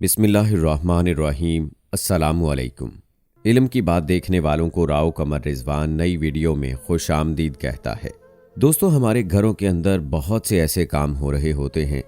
बिस्मिल्लाहिर्रहमानिर्रहीम। अस्सलामुअलैकुम। इल्म की बात देखने वालों को राव कमर रिजवान नई वीडियो में खुश आमदीद कहता है। दोस्तों, हमारे घरों के अंदर बहुत से ऐसे काम हो रहे होते हैं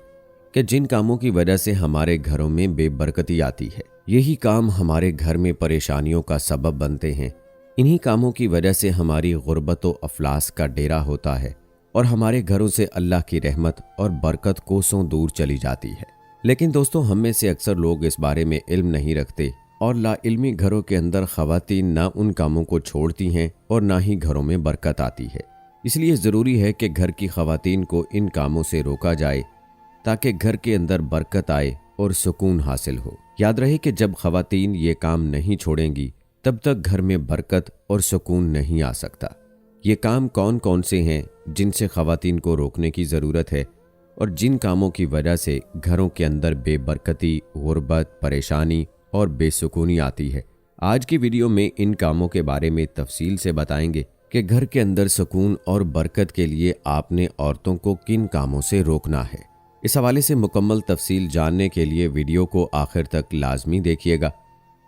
कि जिन कामों की वजह से हमारे घरों में बेबरकती आती है। यही काम हमारे घर में परेशानियों का सबब बनते हैं। इन्हीं कामों की वजह से हमारी गुर्बत व अफलास का डेरा होता है और हमारे घरों से अल्लाह की रहमत और बरकत कोसों दूर चली जाती है। लेकिन दोस्तों, हम में से अक्सर लोग इस बारे में इल्म नहीं रखते और लाइल्मी घरों के अंदर ख़वातीन ना उन कामों को छोड़ती हैं और ना ही घरों में बरकत आती है। इसलिए ज़रूरी है कि घर की ख़वातीन को इन कामों से रोका जाए ताकि घर के अंदर बरकत आए और सुकून हासिल हो। याद रहे कि जब ख़वातीन ये काम नहीं छोड़ेंगी तब तक घर में बरकत और सुकून नहीं आ सकता। ये काम कौन कौन से हैं जिनसे ख़वातीन को रोकने की ज़रूरत है और जिन कामों की वजह से घरों के अंदर बेबरकती, गुर्बत, परेशानी और बेसुकूनी आती है। आज की वीडियो में इन कामों के बारे में तफसील से बताएंगे कि घर के अंदर सुकून और बरकत के लिए आपने औरतों को किन कामों से रोकना है। इस हवाले से मुकम्मल तफसील जानने के लिए वीडियो को आखिर तक लाजमी देखिएगा।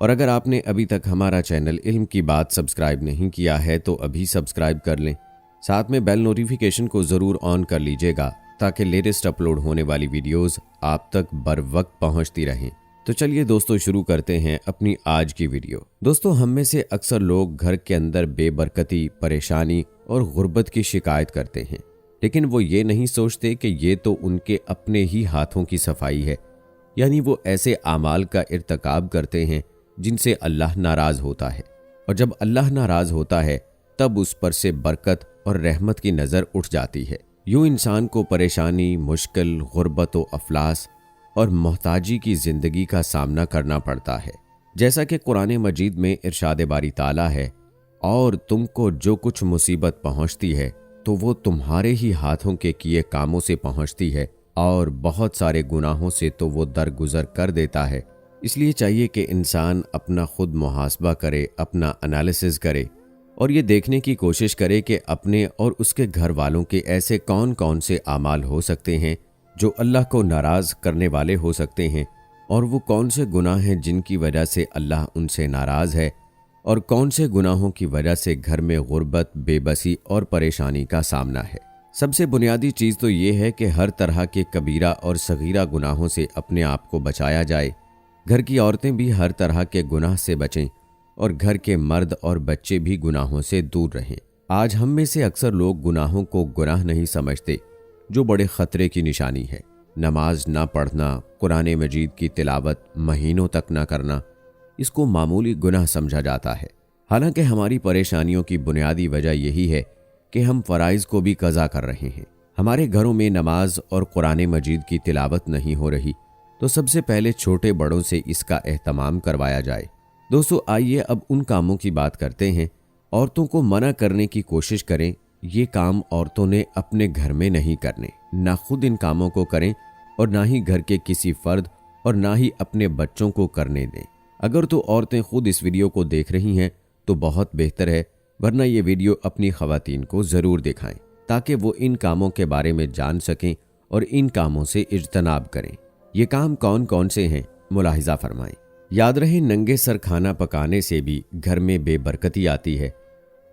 और अगर आपने अभी तक हमारा चैनल इल्म की बात सब्सक्राइब नहीं किया है तो अभी सब्सक्राइब कर लें। साथ में बेल नोटिफिकेशन को ज़रूर ऑन कर लीजिएगा ताकि लेटेस्ट अपलोड होने वाली वीडियोस आप तक बर वक्त पहुंचती रहें। तो चलिए दोस्तों, शुरू करते हैं अपनी आज की वीडियो। दोस्तों, हम में से अक्सर लोग घर के अंदर बेबरकती, परेशानी और गुर्बत की शिकायत करते हैं, लेकिन वो ये नहीं सोचते कि ये तो उनके अपने ही हाथों की सफाई है। यानी वो ऐसे आमाल का इर्तकाब करते हैं जिनसे अल्लाह नाराज़ होता है, और जब अल्लाह नाराज़ होता है तब उस पर से बरकत और रहमत की नज़र उठ जाती है। यूं इंसान को परेशानी, मुश्किल, गुर्बत व अफलास और मोहताजी की ज़िंदगी का सामना करना पड़ता है। जैसा कि कुरान मजीद में इरशाद बारी ताला है, और तुमको जो कुछ मुसीबत पहुंचती है तो वो तुम्हारे ही हाथों के किए कामों से पहुंचती है, और बहुत सारे गुनाहों से तो वो दरगुजर कर देता है। इसलिए चाहिए कि इंसान अपना खुद मुहासबा करे, अपना एनालिसिस करे और ये देखने की कोशिश करे कि अपने और उसके घर वालों के ऐसे कौन कौन से आमाल हो सकते हैं जो अल्लाह को नाराज़ करने वाले हो सकते हैं, और वो कौन से गुनाह हैं जिनकी वजह से अल्लाह उनसे नाराज़ है, और कौन से गुनाहों की वजह से घर में गुर्बत, बेबसी और परेशानी का सामना है। सबसे बुनियादी चीज़ तो ये है कि हर तरह के कबीरा और सगीरा गुनाहों से अपने आप को बचाया जाए। घर की औरतें भी हर तरह के गुनाह से बचें और घर के मर्द और बच्चे भी गुनाहों से दूर रहें। आज हम में से अक्सर लोग गुनाहों को गुनाह नहीं समझते, जो बड़े ख़तरे की निशानी है। नमाज ना पढ़ना, कुरान मजीद की तिलावत महीनों तक ना करना, इसको मामूली गुनाह समझा जाता है। हालांकि हमारी परेशानियों की बुनियादी वजह यही है कि हम फ़राइज़ को भी कज़ा कर रहे हैं। हमारे घरों में नमाज और कुरान मजीद की तिलावत नहीं हो रही, तो सबसे पहले छोटे बड़ों से इसका एहतमाम करवाया जाए। दोस्तों, आइए अब उन कामों की बात करते हैं। औरतों को मना करने की कोशिश करें। ये काम औरतों ने अपने घर में नहीं करने, ना खुद इन कामों को करें और ना ही घर के किसी फर्द और ना ही अपने बच्चों को करने दें। अगर तो औरतें खुद इस वीडियो को देख रही हैं तो बहुत बेहतर है, वरना ये वीडियो अपनी ख़वातीन को ज़रूर दिखाएं ताकि वो इन कामों के बारे में जान सकें और इन कामों से इज्तनाब करें। ये काम कौन कौन से हैं, मुलाहिज़ा फरमाएं। याद रहे, नंगे सर खाना पकाने से भी घर में बेबरकती आती है।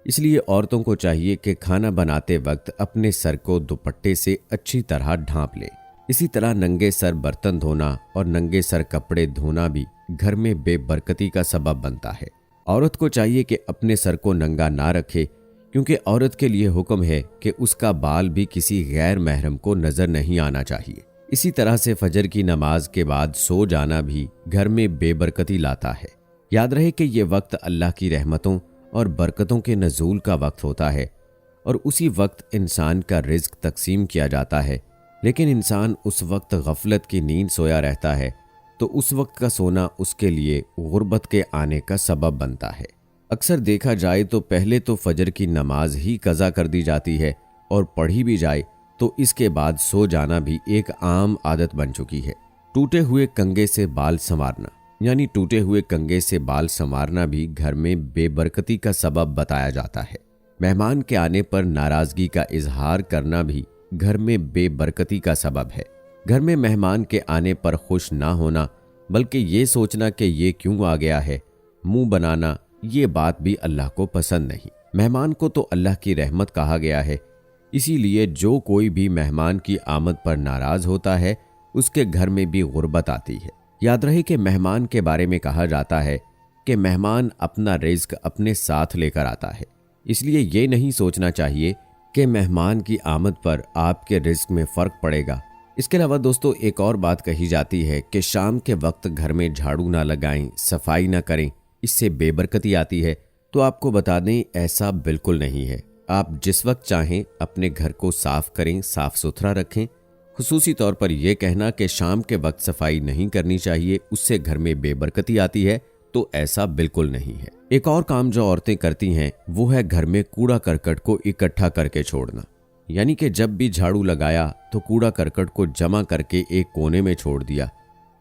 इसलिए औरतों को चाहिए कि खाना बनाते वक्त अपने सर को दुपट्टे से अच्छी तरह ढांप लें। इसी तरह नंगे सर बर्तन धोना और नंगे सर कपड़े धोना भी घर में बेबरकती का सबब बनता है। औरत को चाहिए कि अपने सर को नंगा ना रखे, क्योंकि औरत के लिए हुक्म है कि उसका बाल भी किसी गैर महरम को नजर नहीं आना चाहिए। इसी तरह से फजर की नमाज के बाद सो जाना भी घर में बेबरकती लाता है। याद रहे कि ये वक्त अल्लाह की रहमतों और बरकतों के नज़ूल का वक्त होता है, और उसी वक्त इंसान का रिज्क तकसीम किया जाता है। लेकिन इंसान उस वक्त गफलत की नींद सोया रहता है, तो उस वक्त का सोना उसके लिए गुर्बत के आने का सबब बनता है। अक्सर देखा जाए तो पहले तो फजर की नमाज ही कज़ा कर दी जाती है, और पढ़ी भी जाए तो इसके बाद सो जाना भी एक आम आदत बन चुकी है। टूटे हुए कंघे से बाल संवारना, यानी टूटे हुए कंघे से बाल संवारना भी घर में बेबरकती का सबब बताया जाता है। मेहमान के आने पर नाराज़गी का इजहार करना भी घर में बेबरकती का सबब है। घर में मेहमान के आने पर खुश ना होना बल्कि ये सोचना कि ये क्यों आ गया है, मुंह बनाना, ये बात भी अल्लाह को पसंद नहीं। मेहमान को तो अल्लाह की रहमत कहा गया है, इसीलिए जो कोई भी मेहमान की आमद पर नाराज होता है उसके घर में भी गुर्बत आती है। याद रहे कि मेहमान के बारे में कहा जाता है कि मेहमान अपना रिज्क अपने साथ लेकर आता है, इसलिए ये नहीं सोचना चाहिए कि मेहमान की आमद पर आपके रिज्क में फ़र्क पड़ेगा। इसके अलावा दोस्तों एक और बात कही जाती है कि शाम के वक्त घर में झाड़ू ना लगाएं, सफाई ना करें, इससे बेबरकती आती है। तो आपको बता दें ऐसा बिल्कुल नहीं है। आप जिस वक्त चाहें अपने घर को साफ करें, साफ सुथरा रखें। खुसूसी तौर पर यह कहना कि शाम के वक्त सफाई नहीं करनी चाहिए, उससे घर में बेबरकती आती है, तो ऐसा बिल्कुल नहीं है। एक और काम जो औरतें करती हैं वो है घर में कूड़ा करकट को इकट्ठा करके छोड़ना। यानी कि जब भी झाड़ू लगाया तो कूड़ा करकट को जमा करके एक कोने में छोड़ दिया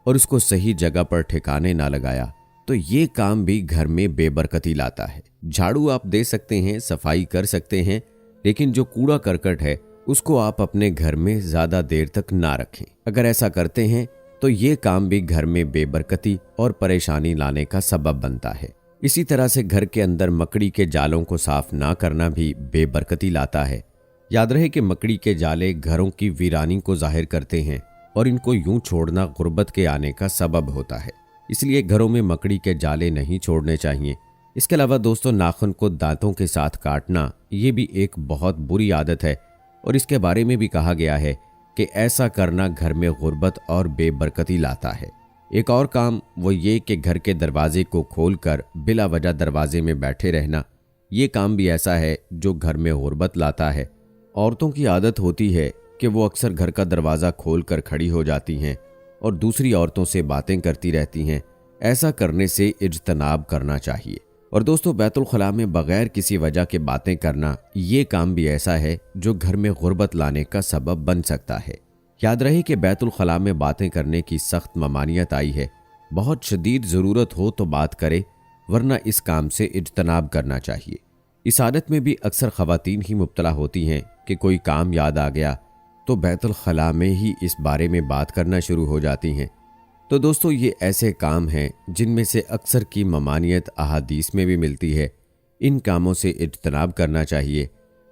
और उसको सही जगह पर ठिकाने ना लगाया, तो ये काम भी घर में बेबरकती लाता है। झाड़ू आप दे सकते हैं, सफाई कर सकते हैं, लेकिन जो कूड़ा करकट है उसको आप अपने घर में ज्यादा देर तक ना रखें। अगर ऐसा करते हैं तो ये काम भी घर में बेबरकती और परेशानी लाने का सबब बनता है। इसी तरह से घर के अंदर मकड़ी के जालों को साफ ना करना भी बेबरकती लाता है। याद रहे कि मकड़ी के जाले घरों की वीरानी को जाहिर करते हैं और इनको यूं छोड़ना गुर्बत के आने का सबब होता है, इसलिए घरों में मकड़ी के जाले नहीं छोड़ने चाहिए। इसके अलावा दोस्तों नाखून को दांतों के साथ काटना ये भी एक बहुत बुरी आदत है और इसके बारे में भी कहा गया है कि ऐसा करना घर में गुर्बत और बेबरकती लाता है। एक और काम वो ये कि घर के दरवाजे को खोलकर बिला वजह दरवाजे में बैठे रहना, ये काम भी ऐसा है जो घर में गुर्बत लाता है। औरतों की आदत होती है कि वो अक्सर घर का दरवाज़ा खोलकर खड़ी हो जाती हैं और दूसरी औरतों से बातें करती रहती हैं। ऐसा करने से इज्तनाब करना चाहिए। और दोस्तों बैतुल खला में बगैर किसी वजह के बातें करना, ये काम भी ऐसा है जो घर में गुर्बत लाने का सबब बन सकता है। याद रहे कि बैतुल खला में बातें करने की सख्त ममानियत आई है। बहुत शदीद ज़रूरत हो तो बात करे, वरना इस काम से इज्तनाब करना चाहिए। इस आदत में भी अक्सर ख़वातीन ही मुब्तला होती हैं कि कोई काम याद आ गया तो बैतुल खला में ही इस बारे में बात करना शुरू हो जाती हैं। तो दोस्तों ये ऐसे काम हैं जिनमें से अक्सर की ममानियत अहादीस में भी मिलती है। इन कामों से इज्तनाब करना चाहिए,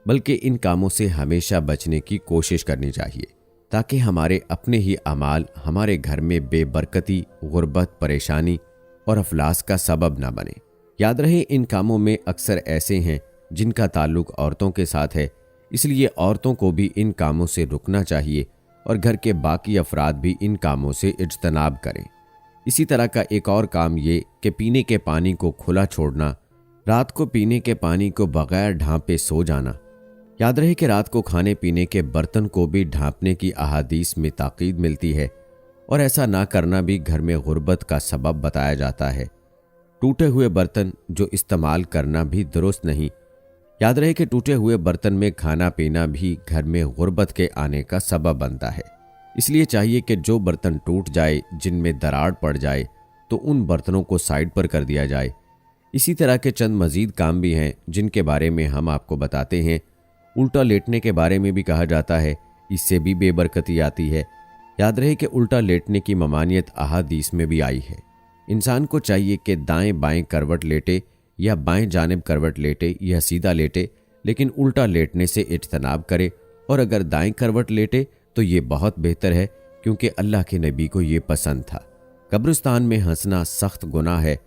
बल्कि इन कामों से हमेशा बचने की कोशिश करनी चाहिए, ताकि हमारे अपने ही अमाल हमारे घर में बेबरकती, गुर्बत, परेशानी और अफलास का सबब ना बने। याद रहे इन कामों में अक्सर ऐसे हैं जिनका ताल्लुक औरतों के साथ है, इसलिए औरतों को भी इन कामों से रुकना चाहिए और घर के बाकी अफराद भी इन कामों से इज्तनाब करें। इसी तरह का एक और काम ये कि पीने के पानी को खुला छोड़ना, रात को पीने के पानी को बगैर ढांपे सो जाना। याद रहे कि रात को खाने पीने के बर्तन को भी ढांपने की अहादीस में ताकीद मिलती है और ऐसा ना करना भी घर में गुर्बत का सबब बताया जाता है। टूटे हुए बर्तन जो इस्तेमाल करना भी दुरुस्त नहीं। याद रहे कि टूटे हुए बर्तन में खाना पीना भी घर में गुर्बत के आने का सबब बनता है। इसलिए चाहिए कि जो बर्तन टूट जाए, जिनमें दरार पड़ जाए, तो उन बर्तनों को साइड पर कर दिया जाए। इसी तरह के चंद मज़ीद काम भी हैं जिनके बारे में हम आपको बताते हैं। उल्टा लेटने के बारे में भी कहा जाता है, इससे भी बेबरकती आती है। याद रहे कि उल्टा लेटने की ममानियत अहादीस में भी आई है। इंसान को चाहिए कि दाएं बाएं करवट लेटे या बाएं जानिब करवट लेटे या सीधा लेटे, लेकिन उल्टा लेटने से इज्तनाब करे। और अगर दाएं करवट लेटे तो ये बहुत बेहतर है, क्योंकि अल्लाह के नबी को ये पसंद था। कब्रिस्तान में हंसना सख्त गुनाह है।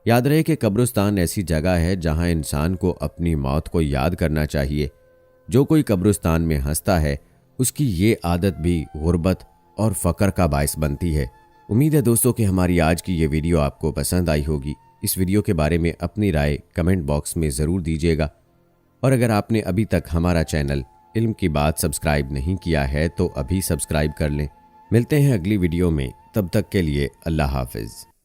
याद रहे कि कब्रिस्तान ऐसी जगह है जहां इंसान को अपनी मौत को याद करना चाहिए। जो कोई कब्रिस्तान में हंसता है उसकी ये आदत भी गुर्बत और फ़क्र का बायस बनती है। उम्मीद है दोस्तों कि हमारी आज की ये वीडियो आपको पसंद आई होगी। इस वीडियो के बारे में अपनी राय कमेंट बॉक्स में ज़रूर दीजिएगा और अगर आपने अभी तक हमारा चैनल इल्म की बात सब्सक्राइब नहीं किया है तो अभी सब्सक्राइब कर लें। मिलते हैं अगली वीडियो में, तब तक के लिए अल्लाह हाफिज़।